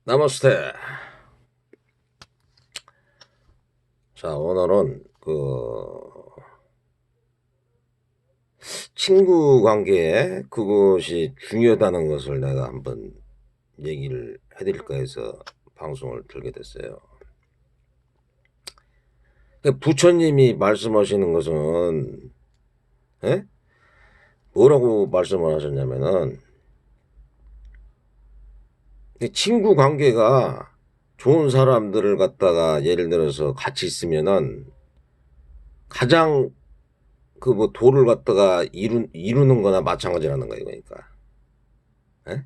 나마스테. 자, 오늘은 친구 관계에 그것이 중요하다는 것을 내가 한번 얘기를 해드릴까 해서 방송을 들게 됐어요. 부처님이 말씀하시는 것은, 예? 뭐라고 말씀을 하셨냐면은, 친구 관계가 좋은 사람들을 갖다가 예를 들어서 같이 있으면은 가장 도를 갖다가 이루는 거나 마찬가지라는 거예요, 그러니까. 예?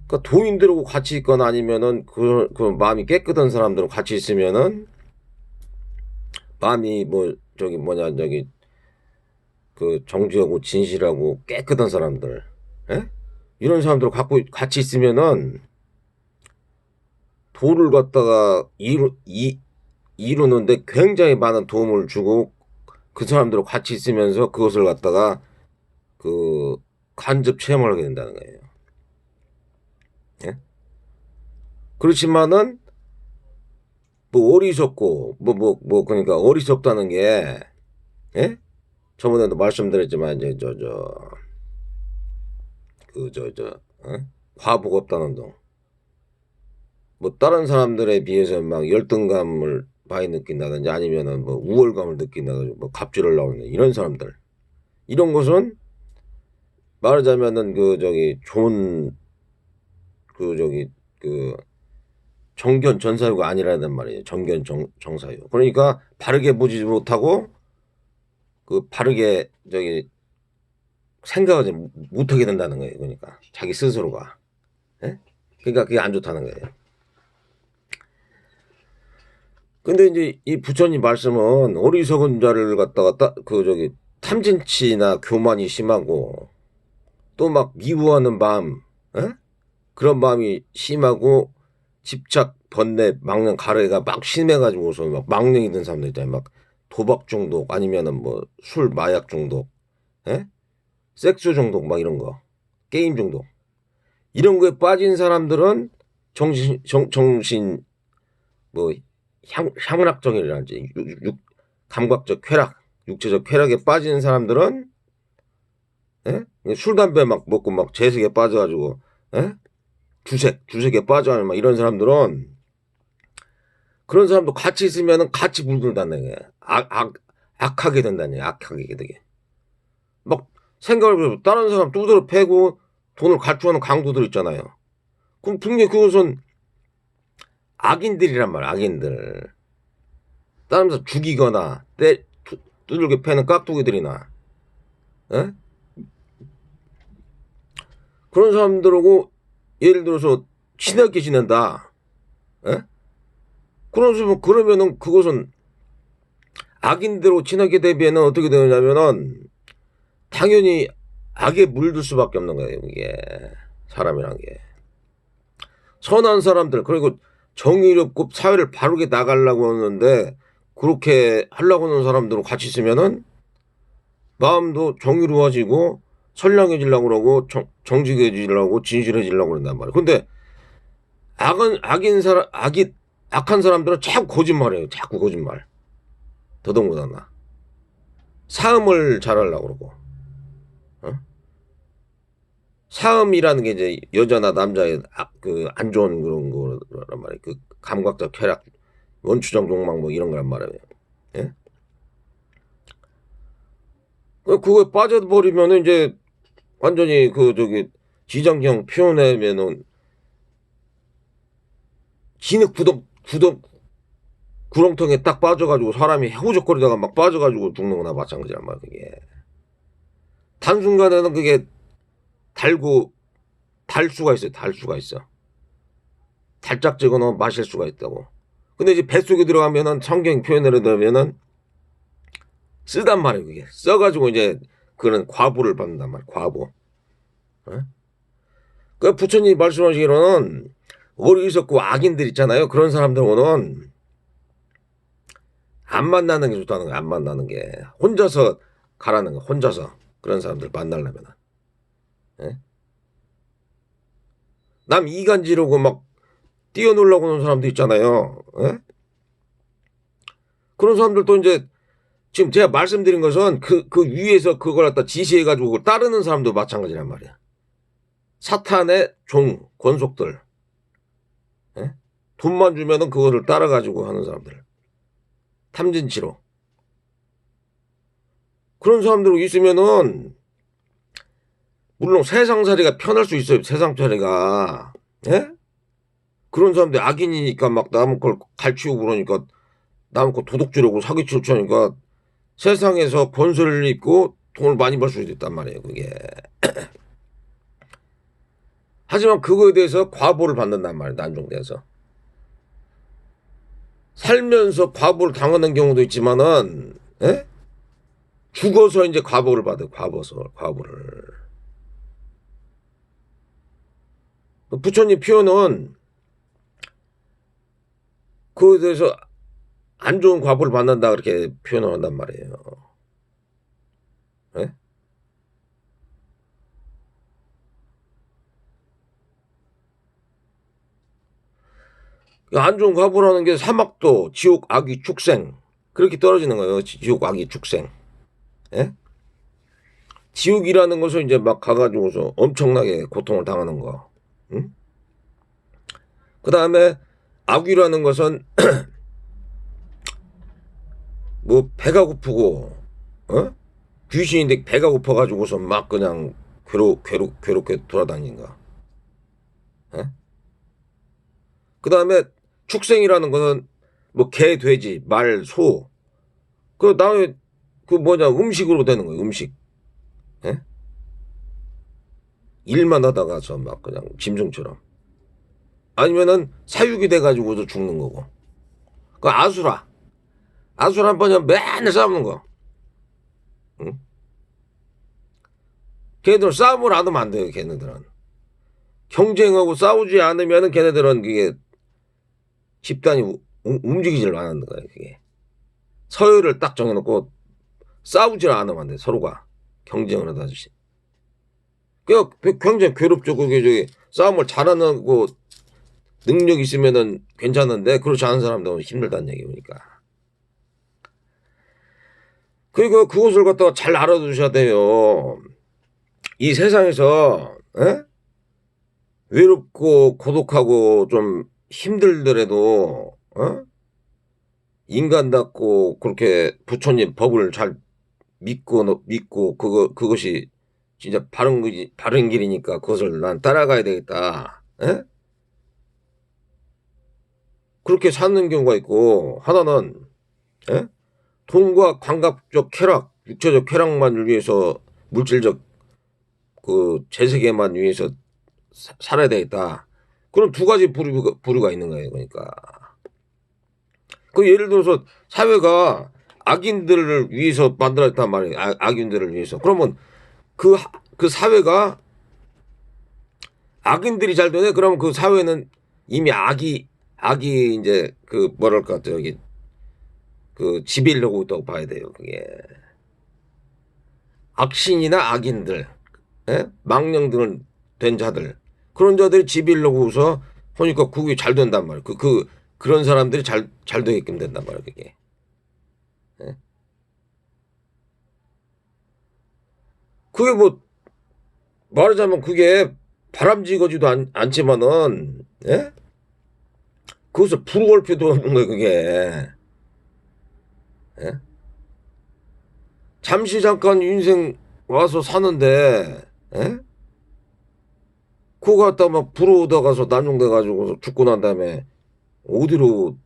그러니까 도인들하고 같이 있거나 아니면은 그 마음이 깨끗한 사람들하고 같이 있으면은 마음이 정직하고 진실하고 깨끗한 사람들, 예? 이런 사람들 갖고 같이 있으면은 도를 갖다가 이루는데 굉장히 많은 도움을 주고 그 사람들하고 같이 있으면서 그것을 갖다가 그 간접 체험을 하게 된다는 거예요. 예? 그렇지만은 어리석고 그러니까 어리석다는 게, 예? 저번에도 말씀드렸지만 이제 어? 화복 없다는 동. 다른 사람들에 비해서 막 열등감을 많이 느낀다든지 아니면은 우월감을 느낀다든지 갑질을 나오는 이런 사람들. 이런 것은 말하자면은 좋은 그 정견 전사유가 아니라는 말이에요. 정견 정사유. 그러니까 바르게 보지 못하고 바르게 생각을 못하게 된다는 거예요. 그러니까 자기 스스로가. 예? 그러니까 그게 안 좋다는 거예요. 근데 이제 이 부처님 말씀은 어리석은 자를 갖다가 탐진치나 교만이 심하고 또 막 미워하는 마음, 예? 그런 마음이 심하고 집착, 번뇌, 망령, 가래가 막 심해가지고서 막 망령이 든 사람들 있잖아요. 막 도박 중독 아니면은 술, 마약 중독, 예? 섹스 중독 막 이런 거, 게임 중독 이런 거에 빠진 사람들은 정신 향락정이라든지 감각적 쾌락, 육체적 쾌락에 빠지는 사람들은, 예? 술 담배 막 먹고 막 재색에 빠져가지고, 예? 주색에 빠져가지고 막 이런 사람들은 그런 사람도 같이 있으면은 같이 물들다는 거예요. 악하게 된다는 거예요. 악하게 되게. 막 생각을 해서 다른 사람 두드러 패고 돈을 갈취하는 강도들 있잖아요. 그럼 분명히 그것은 악인들이란 말이야. 악인들. 다른 사람 죽이거나 두들겨 패는 깍두기들이나, 예? 그런 사람들하고 예를 들어서 친하게 지낸다. 예? 그러면은 그것은 악인대로 친하게 되면 어떻게 되느냐면은 당연히 악에 물들 수밖에 없는 거예요. 이게 사람이란 게 선한 사람들 그리고 정의롭고 사회를 바르게 나가려고 하는데 그렇게 하려고 하는 사람들하고 같이 있으면은 마음도 정의로워지고 선량해지려고 그러고 정직해지려고 진실해지려고 그런단 말이에요. 근데 악한 사람들은 자꾸 거짓말해요. 자꾸 거짓말. 더더군다나 사음을 잘하려고 그러고, 어? 사음이라는 게 이제 여자나 남자의 안 좋은 그런 거란 말이에요. 그 감각적 쾌락, 원추적 욕망 이런 거란 말이에요. 예? 그거에 빠져버리면은 이제 완전히 지정형 표현하면은 진흙 구렁텅이에 딱 빠져가지고 사람이 허우적거리다가 막 빠져가지고 죽는 거나 마찬가지란 말이에요. 그게 단순간에는 그게 달 수가 있어요. 달 수가 있어. 달짝지근은 마실 수가 있다고. 근데 이제 뱃속에 들어가면은 성경 표현을 하면은 쓰단 말이에요. 그게 써가지고 이제 그런 과부를 받는단 말이에요. 과부. 어? 그 부처님 말씀하시기로는 어리석고 악인들 있잖아요. 그런 사람들하고는 안 만나는 게 좋다는 거야. 안 만나는 게 혼자서 가라는 거. 혼자서 그런 사람들 만나려면. 예? 남 이간지르고 막 뛰어놀라고 하는 사람도 있잖아요. 예? 그런 사람들도 이제 지금 제가 말씀드린 것은 그 위에서 그걸 갖다 지시해가지고 그걸 따르는 사람도 마찬가지란 말이야. 사탄의 종, 권속들. 예? 돈만 주면은 그거를 따라가지고 하는 사람들. 탐진치로. 그런 사람들 있으면은, 물론 세상살이가 편할 수 있어요. 세상살이가. 예? 그런 사람들 악인이니까 막 남의 걸 갈치우고 그러니까 남의 거 도둑질하고 사기치고 하니까 세상에서 권세를 입고 돈을 많이 벌 수도 있단 말이에요. 그게. 하지만 그거에 대해서 과보를 받는단 말이에요. 난종돼서. 살면서 과보를 당하는 경우도 있지만은, 예? 죽어서 이제 과보를 받아요. 과보를. 부처님 표현은 그거에 대해서 안 좋은 과보를 받는다 그렇게 표현을 한단 말이에요. 예? 안 좋은 과보라는 게 사막도, 지옥, 악귀, 축생 그렇게 떨어지는 거예요. 지옥, 악귀, 축생. 예? 지옥이라는 것을 이제 막 가가지고서 엄청나게 고통을 당하는 거. 응? 그 다음에 악귀라는 것은 뭐 배가 고프고, 어? 귀신인데 배가 고파가지고서 막 그냥 괴롭게 돌아다니는가. 예? 그 다음에 축생이라는 것은 뭐 개, 돼지, 말, 소. 그 다음에 그 뭐냐 음식으로 되는 거예요. 음식. 예? 일만 하다가서 막 그냥 짐승처럼. 아니면은 사육이 돼가지고도 죽는 거고. 그 아수라 한 번이면 맨날 싸우는 거. 응? 걔네들은 싸움을 안 하면 안 돼요. 걔네들은 경쟁하고 싸우지 않으면은 걔네들은 그게 집단이 움직이질 않는 거예요. 그게 서열을 딱 정해놓고 싸우질 않으면 안 돼. 서로가 경쟁을 하다시. 그 굉장히 괴롭죠. 그게 저기 싸움을 잘하는 거 능력 있으면은 괜찮은데 그렇지 않은 사람들은 힘들다는 얘기니까. 그리고 그것을 갖다가 잘 알아두셔야 돼요. 이 세상에서 에? 외롭고 고독하고 좀 힘들더라도 인간답고 그렇게 부처님 법을 잘 믿고 그것이 진짜 바른 길이니까 그것을 난 따라가야 되겠다. 에? 그렇게 사는 경우가 있고 하나는 에? 돈과 감각적 쾌락, 육체적 쾌락만을 위해서 물질적 그 재세계만 위해서 살아야 되겠다. 그런 두 가지 부류가 있는 거예요. 그러니까 그 예를 들어서 사회가 악인들을 위해서 만들어졌단 말이에요. 악인들을 위해서. 그러면 그 사회가 악인들이 잘 되네. 그러면 그 사회는 이미 악이 이제 그 뭐랄까 저기 그 지배하고 있다고 봐야 돼요. 그게 악신이나 악인들, 예? 망령 등을 된 자들 그런 자들이 지배하고서 보니까 그게 잘 된단 말이에요. 그런 사람들이 잘 되게끔 된단 말이에요. 그게. 예? 그게 뭐 말하자면 그게 바람직하지도 않지만은 예? 그것을 부러울 필요도 없는 거예요. 그게. 예? 잠시 잠깐 인생 와서 사는데 예? 그거 갖다 막 부러우다가서 난종돼가지고 죽고 난 다음에 어디로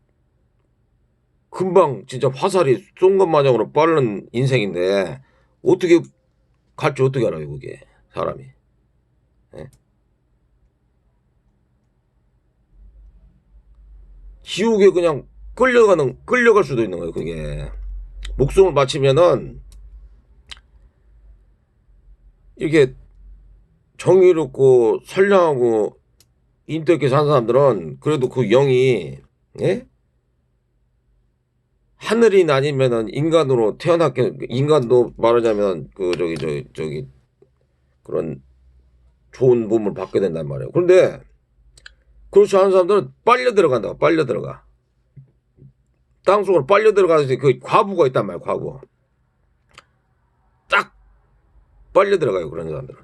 금방 진짜 화살이 쏜 것 마냥으로 빠른 인생인데 어떻게 갈지 어떻게 알아요 그게 사람이. 예? 지옥에 그냥 끌려갈 수도 있는 거예요. 그게 목숨을 바치면은 이렇게 정의롭고 선량하고 인격 있게 사는 사람들은 그래도 그 영이 예? 하늘인 아니면은 인간으로 태어났게 인간도 말하자면 그 저기 그런 좋은 몸을 받게 된단 말이에요. 그런데 그렇지 않은 사람들은 빨려 들어간다. 빨려 들어가. 땅속으로 빨려 들어가서 그 과부가 있단 말이야. 과부. 딱 빨려 들어가요. 그런 사람들은.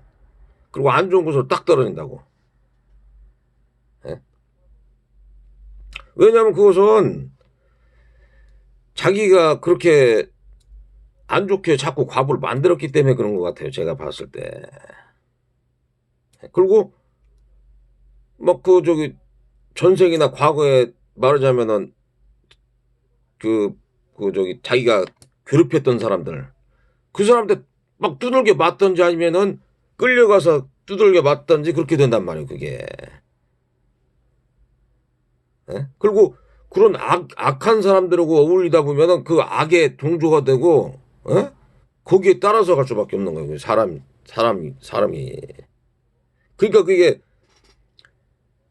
그리고 안 좋은 곳으로 딱 떨어진다고. 예? 왜냐하면 그것은 자기가 그렇게 안 좋게 자꾸 과부를 만들었기 때문에 그런 것 같아요. 제가 봤을 때. 그리고 막 그 저기 전생이나 과거에 말하자면은 그 저기 자기가 괴롭혔던 사람들, 그 사람들 막 두들겨 맞던지 아니면은 끌려가서 두들겨 맞던지 그렇게 된단 말이에요. 그게. 예? 그리고 그런 악한 사람들하고 어울리다 보면은 그 악의 동조가 되고, 예? 거기에 따라서 갈 수밖에 없는 거예요. 사람이. 그러니까 그게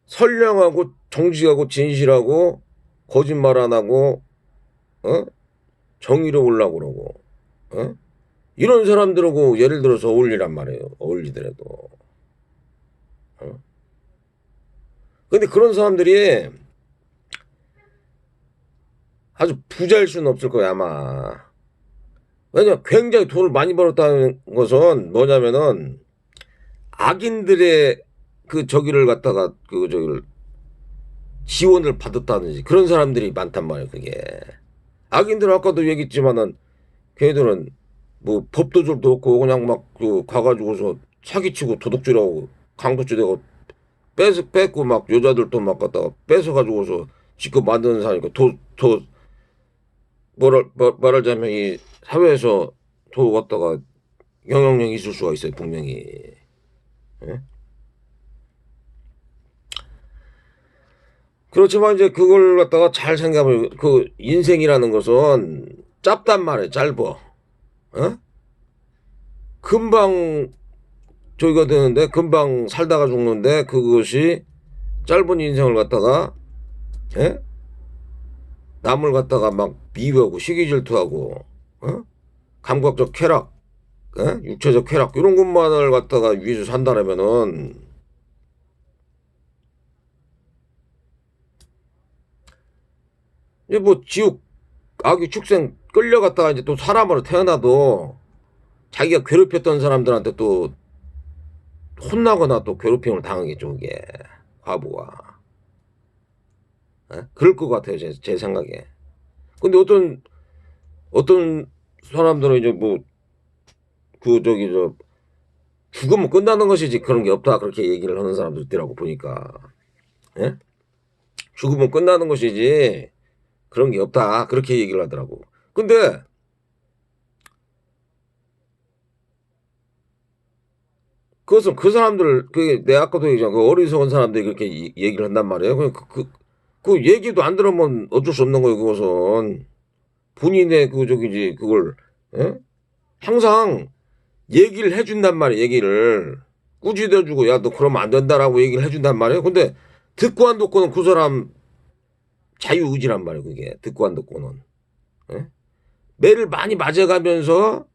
선량하고 정직하고 진실하고 거짓말 안 하고, 어? 정의로우려고 그러고, 어? 이런 사람들하고 예를 들어서 어울리란 말이에요. 어울리더라도. 어? 근데 그런 사람들이 아주 부자일 수는 없을 거야, 아마. 왜냐면 굉장히 돈을 많이 벌었다는 것은 뭐냐면은 악인들의 그 저기를 갖다가 그 저기를 지원을 받았다든지 그런 사람들이 많단 말이에요, 그게. 악인들은 아까도 얘기했지만은 걔들은 뭐 법도줄도 없고 그냥 막 그 가가지고서 사기치고 도둑질하고 강도질하고 뺏고 막 여자들도 막 갖다가 뺏어가지고서 지금 만드는 사람이니까 더 말하자면 이 사회에서 더 갖다가 영향력이 있을 수가 있어요, 분명히. 예? 그렇지만 이제 그걸 갖다가 잘 생각하면 그 인생이라는 것은 짧단 말이에요, 짧어. 어? 금방 저기가 되는데 금방 살다가 죽는데 그것이 짧은 인생을 갖다가, 예? 남을 갖다가 막 비교하고 시기 질투하고, 어? 감각적 쾌락, 예? 육체적 쾌락 이런 것만을 갖다가 위해서 산다라면은 이제 뭐 지옥 악의 축생 끌려갔다가 이제 또 사람으로 태어나도 자기가 괴롭혔던 사람들한테 또 혼나거나 또 괴롭힘을 당하겠죠, 그게. 과부가. 예? 그럴 것 같아요, 제 생각에. 근데 어떤 사람들은 이제 뭐, 그, 저기, 죽으면 끝나는 것이지 그런 게 없다. 그렇게 얘기를 하는 사람들 있더라고, 보니까. 예? 죽으면 끝나는 것이지 그런 게 없다. 그렇게 얘기를 하더라고. 근데, 그것은 그 사람들, 그게 내 아까도 얘기한 그 어리석은 사람들이 그렇게 얘기를 한단 말이에요. 그 얘기도 안 들으면 어쩔 수 없는 거예요, 그것은. 본인의 그 저기지, 그걸, 예? 항상 얘기를 해준단 말이에요, 얘기를. 꾸짖어주고, 야, 너 그러면 안 된다라고 얘기를 해준단 말이에요. 근데 듣고 안 듣고는 그 사람 자유의지란 말이에요, 그게. 듣고 안 듣고는. 예? 매를 많이 맞아가면서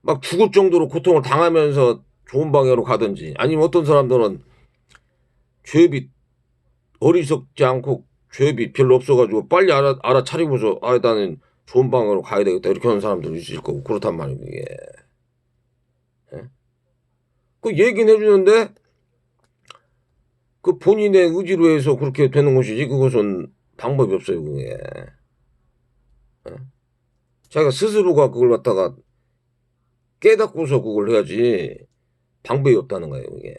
막 죽을 정도로 고통을 당하면서 좋은 방향으로 가든지 아니면 어떤 사람들은 죄업이 어리석지 않고 죄업이 별로 없어가지고 빨리 알아차리고서 아, 나는 좋은 방향으로 가야 되겠다 이렇게 하는 사람들도 있을 거고 그렇단 말이에요, 그게. 예? 그 얘기는 해주는데 그 본인의 의지로 해서 그렇게 되는 것이지 그것은 방법이 없어요, 그게. 예? 자기가 스스로가 그걸 갖다가 깨닫고서 그걸 해야지 방법이 없다는 거예요, 그게.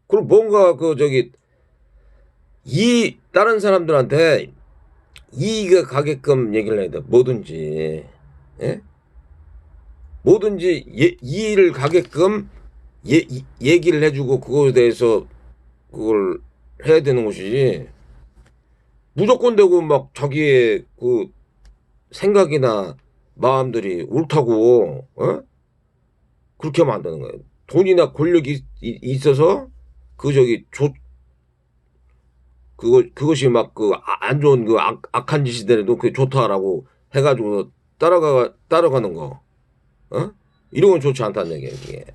그리고 뭔가 그 저기 다른 사람들한테 이익이 가게끔 얘기를 해야 돼. 뭐든지. 예? 뭐든지 이의를 가게끔 얘기를 해주고 그거에 대해서 그걸 해야 되는 것이지. 무조건 되고 막 자기의 그 생각이나 마음들이 옳다고, 어? 그렇게 하면 안 되는 거예요. 돈이나 권력이 있어서 그 저기 그것이 막 그 안 좋은 그 악한 짓이더라도 그게 좋다라고 해가지고 따라가는 거, 어? 이런 건 좋지 않다는 얘기예요. 이게.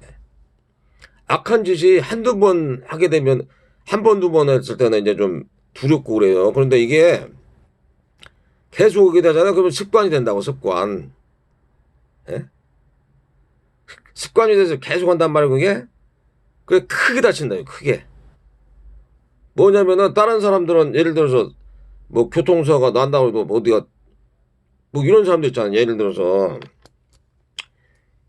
악한 짓이 한두 번 하게 되면 한 번, 두 번 했을 때는 이제 좀 두렵고 그래요. 그런데 이게 계속 오게 되잖아요. 그러면 습관이 된다고, 습관. 예? 습관이 돼서 계속 한단 말이에요, 그게. 그게 크게 다친다요, 크게. 뭐냐면은 다른 사람들은 예를 들어서 뭐 교통사고가 난다고 해도 어디가 뭐 이런 사람들 있잖아요. 예를 들어서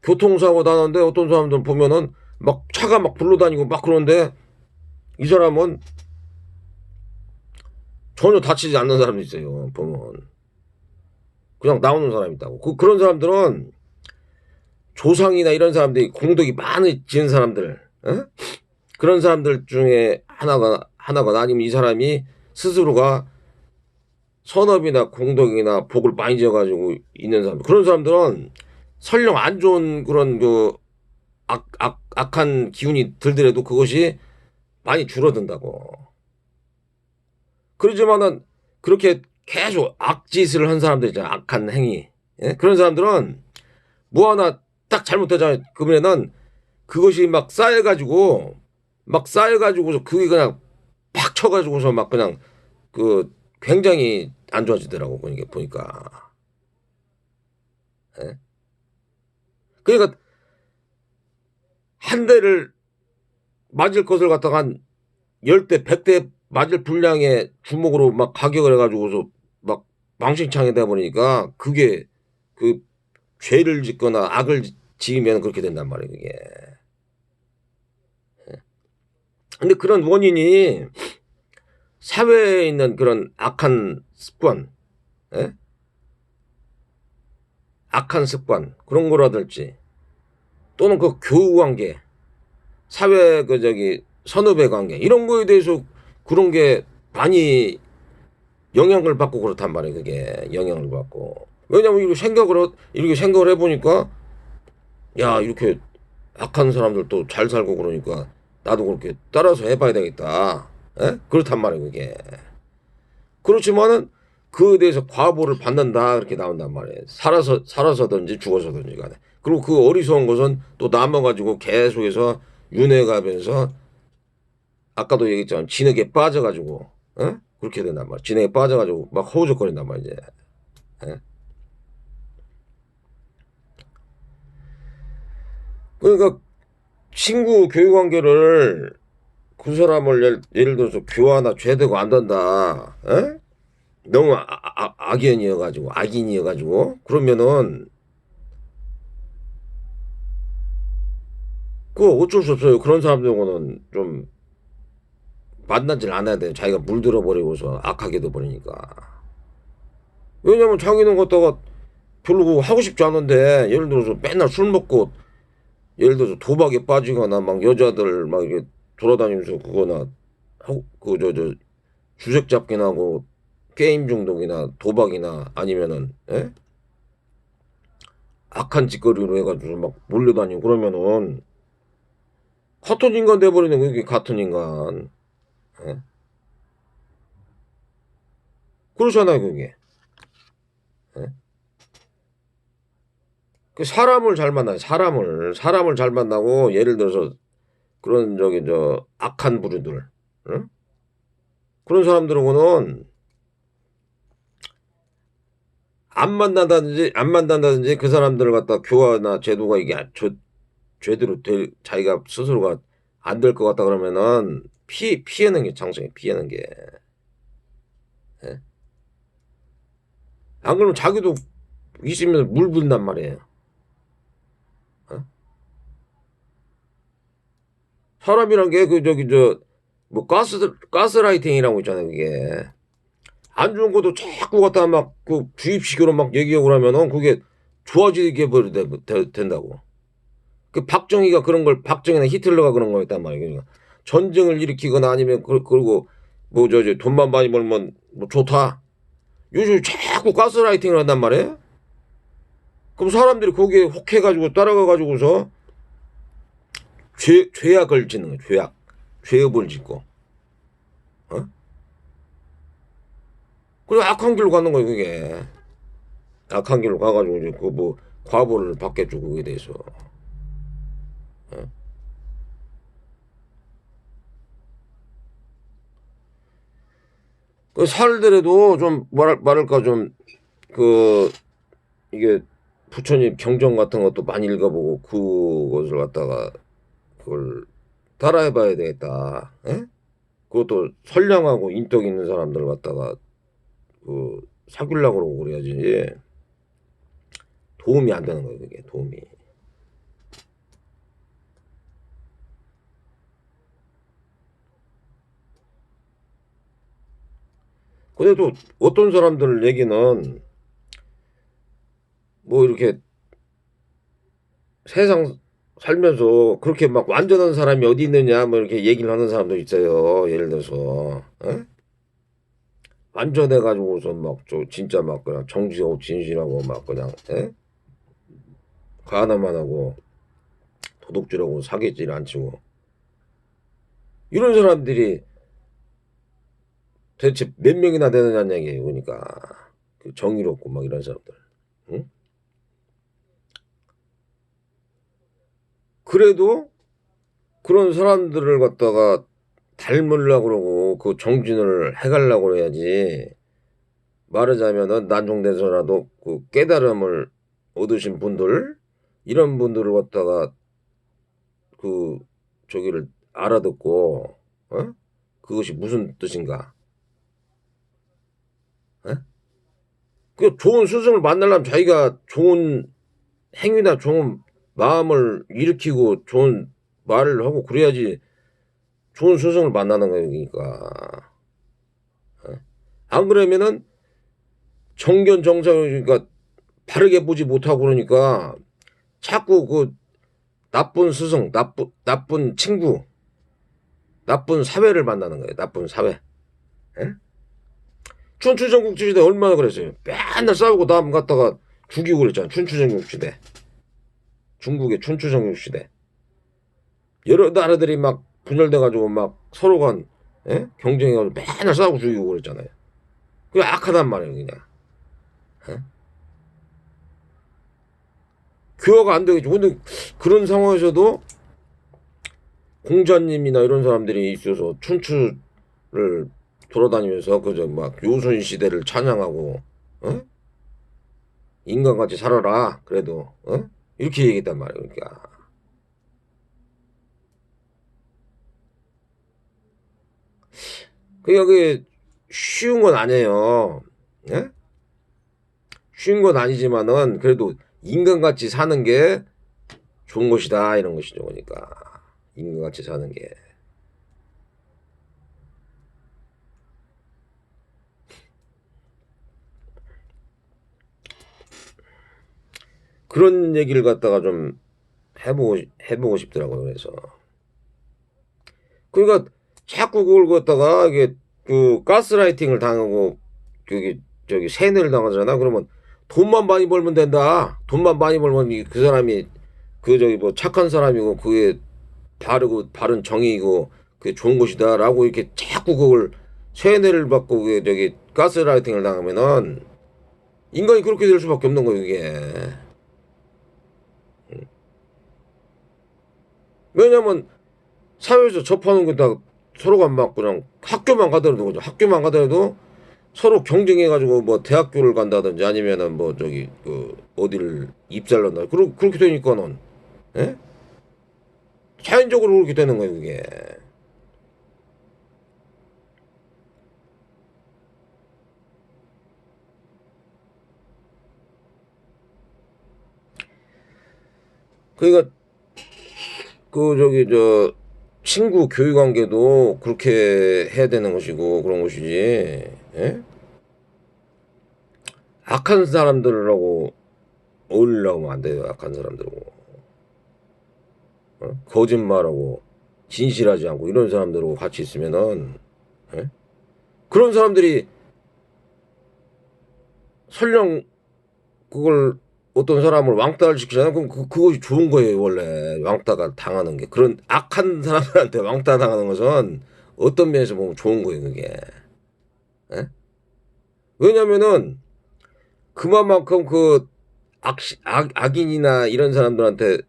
교통사고 나는데 어떤 사람들은 보면은 막 차가 막 불러다니고 막 그러는데 이 사람은 전혀 다치지 않는 사람도 있어요. 보면 그냥 나오는 사람이 있다고. 그런 사람들은 조상이나 이런 사람들이 공덕이 많이 지은 사람들, 어? 그런 사람들 중에 하나가 아니면 이 사람이 스스로가 선업이나 공덕이나 복을 많이 지어가지고 있는 사람, 그런 사람들은 설령 안 좋은 그런 그 악한 기운이 들더라도 그것이 많이 줄어든다고. 그러지만은 그렇게 계속 악짓을 한 사람들 있잖아. 악한 행위. 예? 그런 사람들은 뭐 하나 딱 잘못되잖아요. 그러면은 그것이 막 쌓여가지고서 그게 그냥 팍 쳐가지고서 막 그냥 그 굉장히 안 좋아지더라고. 보니까. 예? 그러니까 한 대를 맞을 것을 갖다가 한 10대, 100대 맞을 분량의 주먹으로 막 가격을 해가지고서 막 망신창이 돼버리니까 그게 그 죄를 짓거나 악을 지으면 그렇게 된단 말이에요, 그게. 근데 그런 원인이 사회에 있는 그런 악한 습관, 예? 악한 습관, 그런 거라든지 또는 그 교우 관계, 사회 선후배 관계, 이런 거에 대해서 그런 게 많이 영향을 받고 그렇단 말이에요, 그게. 영향을 받고. 왜냐면 이렇게 생각을 해보니까, 야, 이렇게 악한 사람들도 잘 살고 그러니까 나도 그렇게 따라서 해봐야 되겠다. 에? 그렇단 말이에요, 그게. 그렇지만은 그에 대해서 과보를 받는다, 그렇게 나온단 말이에요. 살아서든지 죽어서든지 간에. 그리고 그 어리석은 것은 또 남아가지고 계속해서 윤회가면서 아까도 얘기했지만 진흙에 빠져가지고, 에? 그렇게 된단 말이에요. 진흙에 빠져가지고 막 허우적거린단 말이에요. 에? 그러니까 친구 교육 관계를 그 사람을 예를 들어서 교화나 죄되고 안 된다. 에? 너무 악인이어가지고 그러면은 그거 어쩔 수 없어요. 그런 사람들하고는 좀 만나질 않아야 돼요. 자기가 물들어 버리고서 악하게 돼 버리니까. 왜냐면 자기는 갖다가 별로 그거 하고 싶지 않은데 예를 들어서 맨날 술 먹고 예를 들어서 도박에 빠지거나 막 여자들 막 이렇게 돌아다니면서 그거나 하고 그저 주색 잡기나 하고 게임 중독이나 도박이나 아니면은 예? 악한 짓거리로 해가지고 막 몰려다니고 그러면은 같은 인간 돼버리는 거야. 그게 같은 인간. 예? 그렇잖아요, 그게. 예? 그 사람을 잘 만나요. 사람을 잘 만나고 예를 들어서 그런 저 악한 부류들, 응? 그런 사람들하고는 안 만난다든지 그 사람들을 갖다 교화나 제도가 이게 제대로 자기가 스스로가 안 될 것 같다 그러면은 피하는 게 장성해. 피하는 게. 예? 안 그러면 자기도 있으면서 물 붓는단 말이에요. 어? 사람이란 게 그 뭐 가스라이팅이라고 있잖아요. 그게 안 좋은 것도 자꾸 갖다 막 그 주입식으로 막 얘기하고 그러면은 그게 좋아지게 된다고. 그 박정희나 히틀러가 그런 거였단 말이에요. 그러니까 전쟁을 일으키거나 아니면 그리고 뭐 돈만 많이 벌면 뭐 좋다. 요즘 자꾸 가스라이팅을 한단 말이에요. 그럼 사람들이 거기에 혹해가지고 따라가가지고서 죄악을 짓는 거예요. 죄업을 짓고. 어? 그리고 악한 길로 가는 거예요. 그게 악한 길로 가가지고 이제 그 뭐 과보를 받겠죠. 그거에 대해서. 그 살더라도 좀 말할까 좀 그 이게 부처님 경전 같은 것도 많이 읽어보고 그것을 갖다가 그걸 따라해봐야 되겠다. 에? 그것도 선량하고 인덕 있는 사람들 갖다가 그 사귀려고 그러고 그래야지 도움이 안 되는 거예요. 그게 도움이. 그래도 어떤 사람들 얘기는 뭐 이렇게 세상 살면서 그렇게 막 완전한 사람이 어디 있느냐 뭐 이렇게 얘기를 하는 사람도 있어요. 예를 들어서 완전해가지고서 막 저 진짜 막 그냥 정직하고 진실하고 막 그냥 가나만 하고 도둑질하고 사기질 안 치고 이런 사람들이 대체 몇 명이나 되느냐는 얘기예요. 그러니까 그 정의롭고 막 이런 사람들. 응? 그래도 그런 사람들을 갖다가 닮으려고 그러고 그 정진을 해가려고 그래야지. 말하자면은 난종돼서라도 그 깨달음을 얻으신 분들 이런 분들을 갖다가 그 저기를 알아듣고 그것이 무슨 뜻인가? 그 좋은 스승을 만나려면 자기가 좋은 행위나 좋은 마음을 일으키고 좋은 말을 하고 그래야지 좋은 스승을 만나는 거니까. 안 그러면은 정견정설 그러니까 바르게 보지 못하고 그러니까 자꾸 그 나쁜 스승, 나쁜 친구, 나쁜 사회를 만나는 거예요. 나쁜 사회. 에? 춘추전국시대 얼마나 그랬어요. 맨날 싸우고 남 갖다가 죽이고 그랬잖아. 춘추전국시대. 중국의 춘추전국시대. 여러 나라들이 막 분열돼가지고 막 서로 간 경쟁해가지고 맨날 싸우고 죽이고 그랬잖아요. 그게 악하단 말이에요. 그냥. 에? 교화가 안 되겠죠. 근데 그런 상황에서도 공자님이나 이런 사람들이 있어서 춘추를 돌아다니면서 그저 막 요순 시대를 찬양하고 인간같이 살아라. 그래도 이렇게 얘기했단 말이에요. 그러니까 그게 쉬운 건 아니에요. 예? 쉬운 건 아니지만은 그래도 인간같이 사는 게 좋은 것이다 이런 것이죠. 그러니까 인간같이 사는 게. 그런 얘기를 갖다가 좀 해보고 싶더라고요. 그래서 그러니까 자꾸 그걸 갖다가 이게 그 가스라이팅을 당하고 저기 세뇌를 당하잖아. 그러면 돈만 많이 벌면 된다. 돈만 많이 벌면 그 사람이 그 저기 뭐 착한 사람이고 그게 바르고 바른 정의이고 그게 좋은 것이다라고 이렇게 자꾸 그걸 세뇌를 받고 그게 저기 가스라이팅을 당하면은 인간이 그렇게 될 수밖에 없는 거예요. 이게 왜냐면 사회에서 접하는 게 다 서로가 막 그냥 학교만 가더라도 그죠. 학교만 가더라도 서로 경쟁해가지고 뭐 대학교를 간다든지 아니면은 뭐 저기 그 어디를 입사를 한다. 그렇게 되니까는 예? 자연적으로 그렇게 되는 거예요. 그게. 그러니까 그 저기 저 친구 교육 관계도 그렇게 해야 되는 것이고 그런 것이지. 예? 악한 사람들하고 어울리려고 하면 안 돼요. 악한 사람들하고. 거짓말하고 진실하지 않고 이런 사람들하고 같이 있으면은 그런 사람들이 설령 그걸 어떤 사람을 왕따를 시키잖아. 그럼 그것이 좋은 거예요. 원래 왕따가 당하는 게. 그런 악한 사람들한테 왕따 당하는 것은 어떤 면에서 보면 좋은 거예요. 그게. 에? 왜냐면은 그만큼 그 악인이나 이런 사람들한테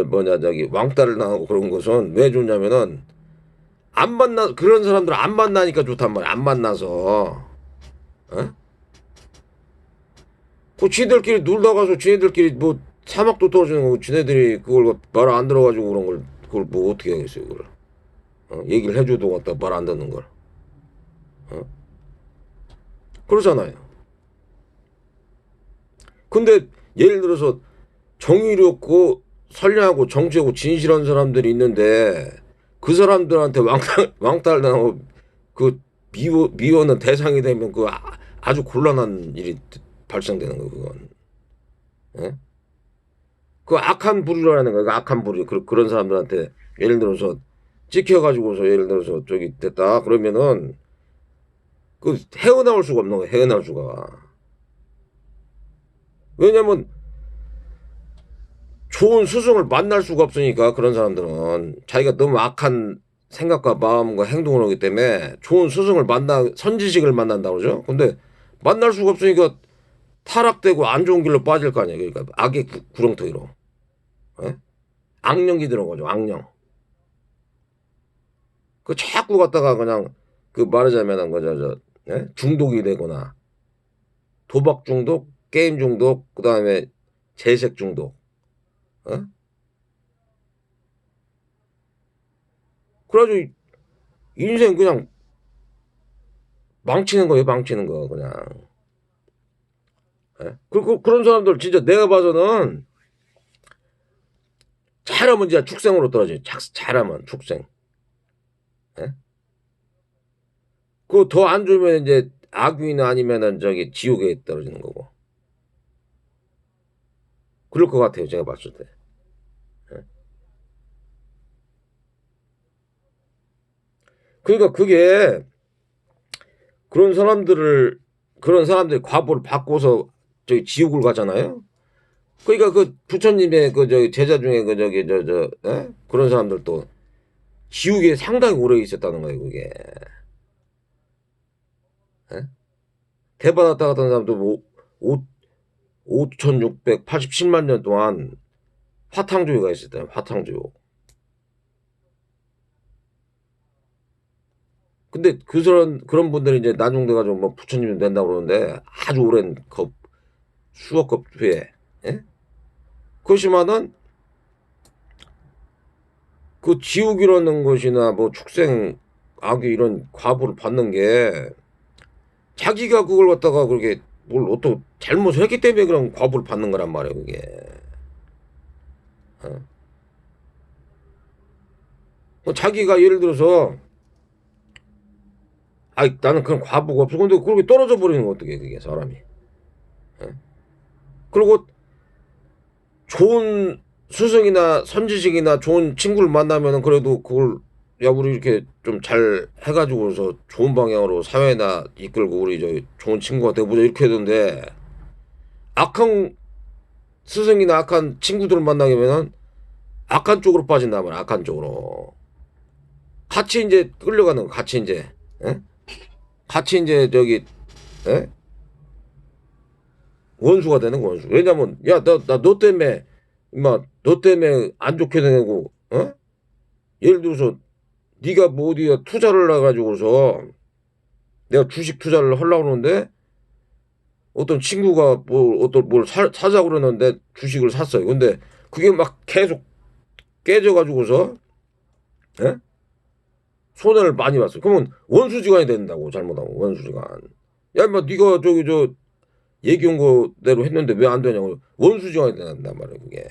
뭐냐, 왕따를 당하고 그런 것은 왜 좋냐면은, 그런 사람들 안 만나니까 좋단 말이야. 안 만나서. 어? 그 지들끼리 놀다 가서 지네들끼리 뭐 사막도 떨어지는 거고 지네들이 그걸 말 안 들어가지고 그런 걸 그걸 뭐 어떻게 하겠어요 그걸. 얘기를 해줘도 갖다 말 안 듣는 걸. 어? 그러잖아요. 근데 예를 들어서 정의롭고 선량하고 정치하고 진실한 사람들이 있는데 그 사람들한테 왕따를 당하고 그 미워는 대상이 되면 그 아주 곤란한 일이 발생되는 거 그건. 예? 그 악한 부류라는 거야. 그 악한 부류. 그런 사람들한테 예를 들어서 찍혀가지고서 예를 들어서 저기 됐다 그러면은 그 헤어나올 수가 없는 거야. 헤어나올 수가. 왜냐면 좋은 스승을 만날 수가 없으니까 그런 사람들은 자기가 너무 악한 생각과 마음과 행동을 하기 때문에 좋은 스승을 선지식을 만난다고 그러죠. 근데 만날 수가 없으니까 타락되고 안 좋은 길로 빠질 거 아니에요. 그러니까 악의 구렁텅이로. 예? 악령이 들어온 거죠. 악령. 그 자꾸 갖다가 그냥 그 말하자면은 예? 중독이 되거나 도박 중독, 게임 중독, 그 다음에 재색 중독. 어? 그래가지고 인생 그냥 망치는 거예요. 망치는 거 그냥. 예? 그런 사람들 진짜 내가 봐서는 잘하면 진짜 축생으로 떨어져요. 잘하면 축생. 예? 그거 더 안 좋으면 이제 악귀나 아니면은 지옥에 떨어지는 거고. 그럴 것 같아요. 제가 봤을 때. 예? 그러니까 그게 그런 사람들이 과보를 받고서 지옥을 가잖아요. 그러니까 그 부처님의 제자 중에 그런 사람들도 지옥에 상당히 오래 있었다는 거예요. 그게. 예? 대바다다 같은 사람도 뭐 5,687만 년 동안 화탕조유가 있었대요. 화탕조유. 근데 그런 분들이 이제 나중돼가지고 뭐 부처님이 된다고 그러는데 아주 오랜 수억 급 후에. 예? 그렇지만은 그 지옥이라는 것이나 뭐 축생 악귀 이런 과보를 받는 게 자기가 그걸 갖다가 그렇게 뭘 어떤 잘못을 했기 때문에 그런 과보를 받는 거란 말이에요 그게. 어? 뭐 자기가 예를 들어서 나는 그런 과보가 없어 근데 그렇게 떨어져 버리는 거 어떻게 그게 사람이. 어? 그리고 좋은 스승이나 선지식이나 좋은 친구를 만나면은 그래도 그걸 야 우리 이렇게 좀 잘 해가지고서 좋은 방향으로 사회나 이끌고 우리 좋은 친구가 되보자 이렇게 하던데 악한 스승이나 악한 친구들을 만나게 되면은 악한 쪽으로 빠진단 말이야. 악한 쪽으로 같이 이제 끌려가는 거 같이 이제. 예? 같이 이제 예? 원수가 되는 거 원수. 왜냐면 야 너 때문에 임마 너 때문에 안 좋게 되고 어? 예를 들어서 네가 뭐 어디가 투자를 해가지고서 내가 주식 투자를 하려고 그러는데 어떤 친구가 뭘 사자고 그러는데 주식을 샀어요. 근데 그게 막 계속 깨져가지고서 예? 손해를 많이 봤어요. 그러면 원수지간이 된다고 잘못하고 원수지간. 야, 뭐 네가 얘기 온 거대로 했는데 왜 안 되냐고 원수지간이 된단 말이에요. 그게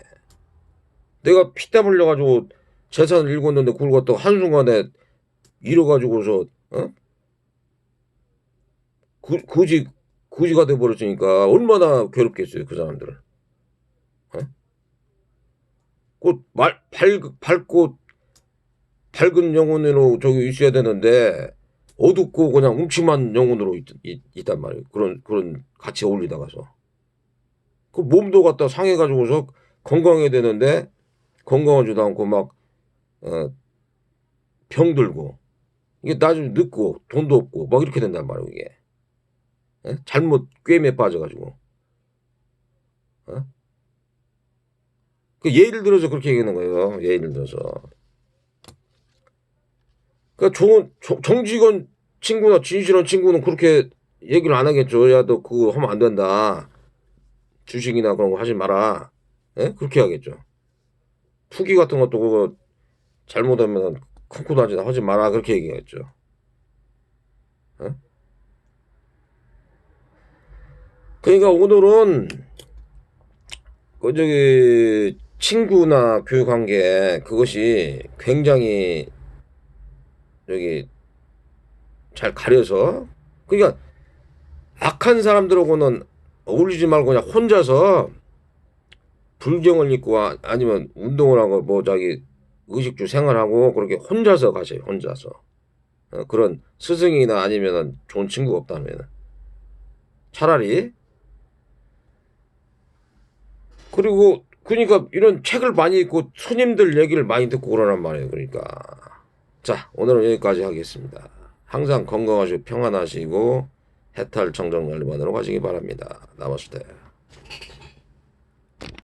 내가 피땀 흘려가지고 재산을 읽었는데 그걸 갖다가 한순간에 잃어가지고서 거지 거지가 돼버렸으니까 얼마나 괴롭겠어요 그 사람들을. 어? 밝고 밝은 영혼으로 있어야 되는데 어둡고 그냥 음침한 영혼으로 있단 말이에요. 그런 같이 어울리다가서 그 몸도 갖다 상해가지고서 건강해야 되는데 건강하지도 않고 막 병들고 이게 나중에 늙고 돈도 없고 막 이렇게 된단 말이에요. 이게 잘못 꿰매에 빠져가지고. 어? 그 예를 들어서 그렇게 얘기하는 거예요. 예를 들어서. 그러니까 정직원 친구나 진실한 친구는 그렇게 얘기를 안 하겠죠. 야, 너 그거 하면 안 된다. 주식이나 그런 거 하지 마라. 예? 그렇게 하겠죠. 투기 같은 것도 그거 잘못하면 큰 코 다지나 하지 마라. 그렇게 얘기하겠죠. 예? 그러니까 오늘은 그 저기 친구나 교육 관계 그것이 굉장히 저기 잘 가려서 그러니까 악한 사람들하고는 어울리지 말고 그냥 혼자서 불경을 입고 아니면 운동을 하고 뭐 자기 의식주 생활하고 그렇게 혼자서 가세요. 혼자서. 그런 스승이나 아니면 좋은 친구가 없다면 차라리 그리고 그러니까 이런 책을 많이 읽고 손님들 얘기를 많이 듣고 그러란 말이에요. 그러니까 자 오늘은 여기까지 하겠습니다. 항상 건강하시고 평안하시고 해탈 청정관리만으로 가시기 바랍니다. 나머스테.